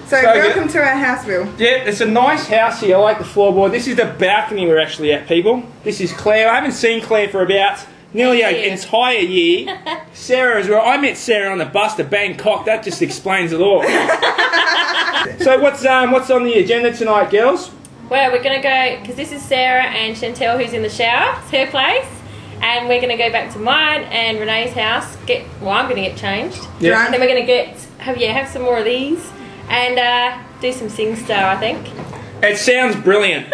So welcome to our house, Will. Yeah, it's a nice house here. I like the floorboard. This is the balcony we're actually at, people. This is Claire. I haven't seen Claire for about nearly an entire year. Sarah as well. I met Sarah on the bus to Bangkok. That just explains it all. So what's on the agenda tonight, girls? Well, we're going to go, because this is Sarah and Chantel who's in the shower. It's her place. And we're going to go back to mine and Renee's house. I'm going to get changed. Yeah. And then we're going to have some more of these. And do some SingStar, I think. It sounds brilliant.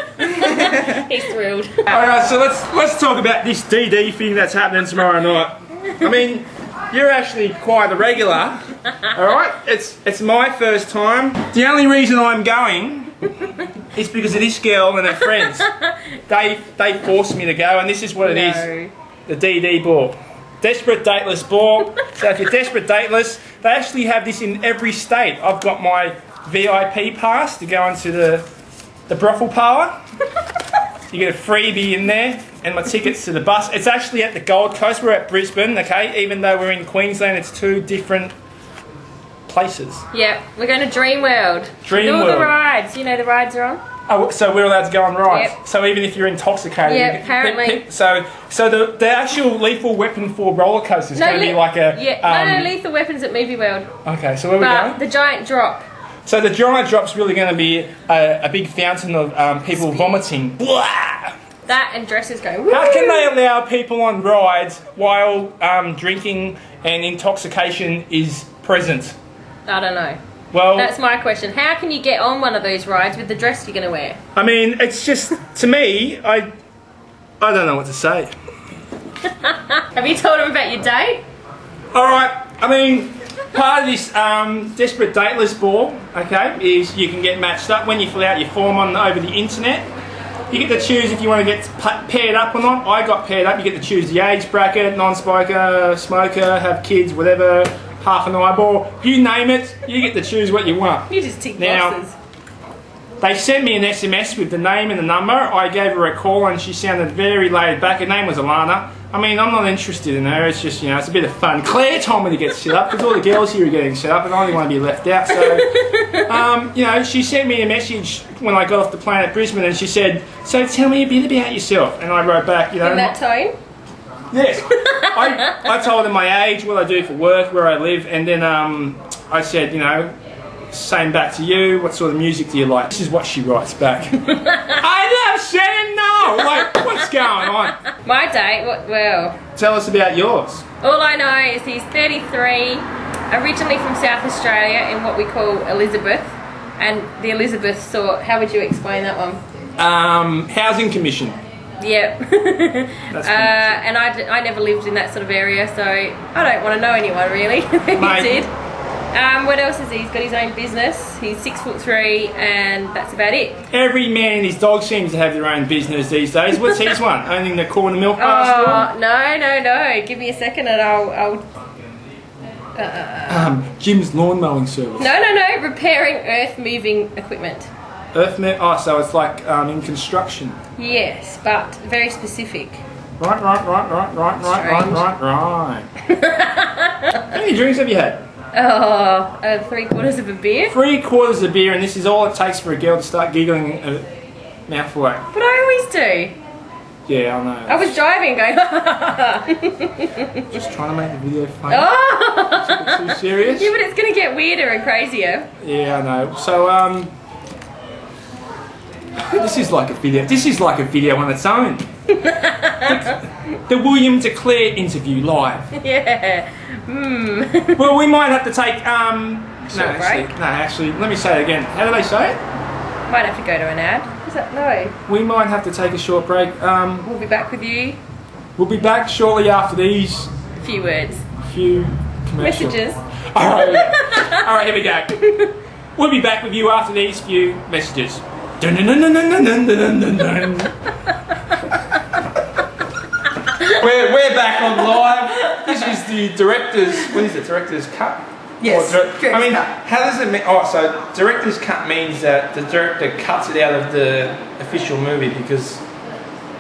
He's thrilled. Alright, so let's talk about this DD thing that's happening tomorrow night. I mean, you're actually quite a regular. Alright? It's my first time. The only reason I'm going is because of this girl and her friends. They forced me to go, and this is what it is. The DnD Ball. Desperate Dateless Ball. So if you're desperate dateless, they actually have this in every state. I've got my VIP pass to go into the brothel parlour. You get a freebie in there, and my tickets to the bus. It's actually at the Gold Coast. We're at Brisbane, okay? Even though we're in Queensland, it's two different places. Yep, we're going to Dream World. Dream all World. the rides. You know the rides are on? Oh, so we're allowed to go on rides. Yep. So even if you're intoxicated. Yeah, apparently. So the actual Lethal Weapon for roller coaster is going to be like a. Yeah, no, Lethal Weapons at Movie World. Okay, so where we going? The giant drop. So the giant drop's really going to be a big fountain of people vomiting. Blah! That and dresses going. Woo! How can they allow people on rides while drinking and intoxication is present? I don't know. Well, that's my question. How can you get on one of those rides with the dress you're going to wear? I mean, it's just, to me, I don't know what to say. Have you told them about your date? Alright, I mean, part of this Desperate Dateless Ball, okay, is you can get matched up when you fill out your form over the internet. You get to choose if you want to get paired up or not. I got paired up. You get to choose the age bracket, non-smoker, smoker, have kids, whatever, half an eyeball. You name it, you get to choose what you want. You just tick boxes. They sent me an SMS with the name and the number. I gave her a call and she sounded very laid back. Her name was Alana. I mean, I'm not interested in her. It's just, you know, it's a bit of fun. Claire told me to get set up because all the girls here are getting set up and I only want to be left out. So, you know, she sent me a message when I got off the plane at Brisbane and she said, so tell me a bit about yourself. And I wrote back, you know. In that tone? Yes. I told her my age, what I do for work, where I live, and then I said, you know, same back to you, what sort of music do you like? This is what she writes back. I love Shannon, no! Like, what's going on? My date, well... Tell us about yours. All I know is he's 33, originally from South Australia in what we call Elizabeth. And the Elizabeth sort, how would you explain that one? Housing Commission. Yep. And I never lived in that sort of area, so I don't want to know anyone really. He did. What else is he? He's got his own business. He's 6'3", and that's about it. Every man and his dog seems to have their own business these days. What's his one? Owning the corner milk bar store? No. Give me a second and I'll Jim's lawn mowing service. No. Repairing earth moving equipment. Oh, so it's like in construction. Yes, but very specific. Right. How many drinks have you had? 3/4 of a beer. 3/4 of beer, and this is all it takes for a girl to start giggling a mouthful. But I always do. Yeah, I know. I was driving going, Just trying to make the video funny. Oh! Too serious? Yeah, but it's going to get weirder and crazier. Yeah, I know. So, this is like a video. This is like a video on its own. The William to Claire interview live. Yeah. Well, we might have to take Short break. Actually, let me say it again. How do they say it? Might have to go to an ad. Is that no? We might have to take a short break. We'll be back with you. We'll be back shortly after these Few words. few commercials. Messages. All right, here we go. We'll be back with you after these few messages. Dun, dun, dun, dun, dun, dun, dun, dun, dun. We're back on live. This is the director's. What is it? Director's cut. Yes. I mean, how does it mean? Oh, so director's cut means that the director cuts it out of the official movie because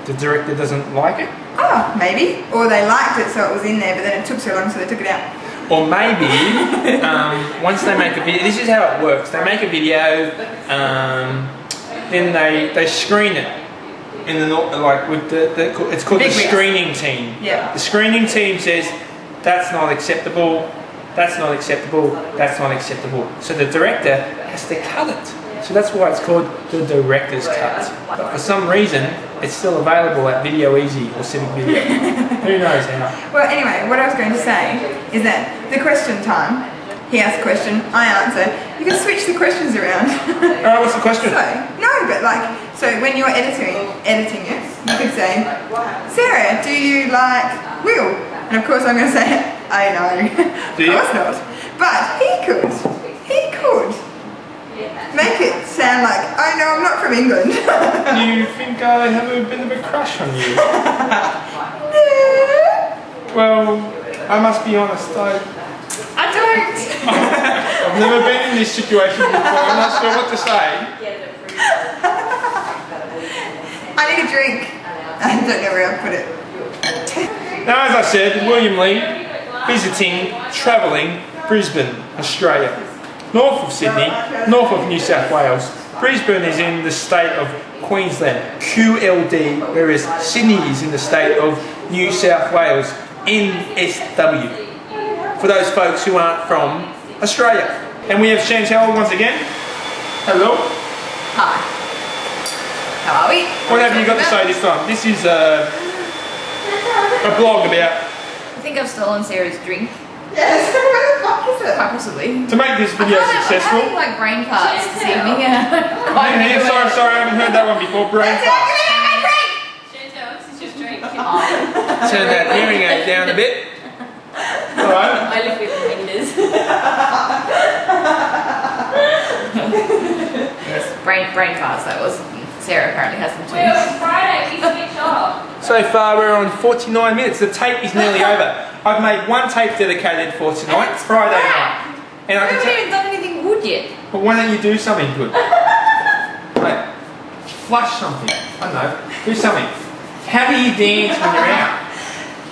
the director doesn't like it. Oh, maybe. Or they liked it, so it was in there, but then it took so long, so they took it out. Or maybe once they make a video, this is how it works. They make a video, then they screen it in the like with it's called the screening team. Yeah. The screening team says that's not acceptable, that's not acceptable, that's not acceptable. So the director has to cut it. So that's why it's called the director's cut. But for some reason, it's still available at Video Easy or Civic Video. Who knows how? Well, anyway, what I was going to say is that the question time, he asks a question, I answer. You can switch the questions around. Alright, what's the question? So when you're editing it, you could say, Sarah, do you like Will? And of course I'm going to say, I know. Do you? Of course not. But he could make it sound like, oh no, I'm not from England. You think I have a bit of a crush on you? Well, I must be honest, I don't. I've never been in this situation before, I'm not sure what to say. I need a drink. I don't know where I'll put it. Now, as I said, William Lee, visiting, travelling, Brisbane, Australia. North of Sydney, north of New South Wales. Brisbane is in the state of Queensland, QLD, whereas Sydney is in the state of New South Wales, NSW. For those folks who aren't from Australia. And we have Chantel once again. Hello. Hi. How are we? What have you got to say this time? This is a blog about... I think I've stolen Sarah's drink. Yes, where the fuck is it? Quite possibly. To make this video successful. I'm having like brain farts this evening. Sorry, I haven't heard that one before. Brain farts. Chantel, this is your drink. Turn that hearing aid down a bit. Alright. I live with fingers. brain farts, that was. Sarah apparently has them too. Well, it was Friday, we switched off. So far we're on 49 minutes. The tape is nearly over. I've made one tape dedicated for tonight, Friday night. And I haven't even done anything good yet. But why don't you do something good? Like, flush something. I don't know. Do something. How do you dance when you're out?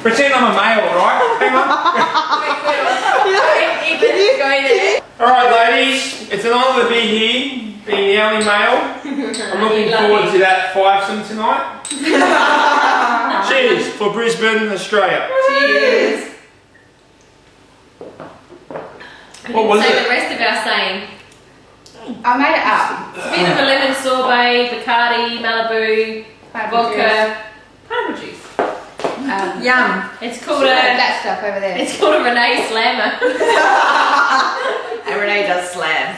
Pretend I'm a male, alright? Hang on. Alright ladies, it's an honour to be here. Being the only male, I'm looking forward to that fivesome tonight. Cheers for Brisbane, Australia. Cheers. What was Say it? the rest of our saying. I made it up. It's a bit of a lemon sorbet, Bacardi, Malibu, vodka, pineapple juice. Yum. It's called a that stuff over there. It's called a Renee Slammer. And Renee does slam.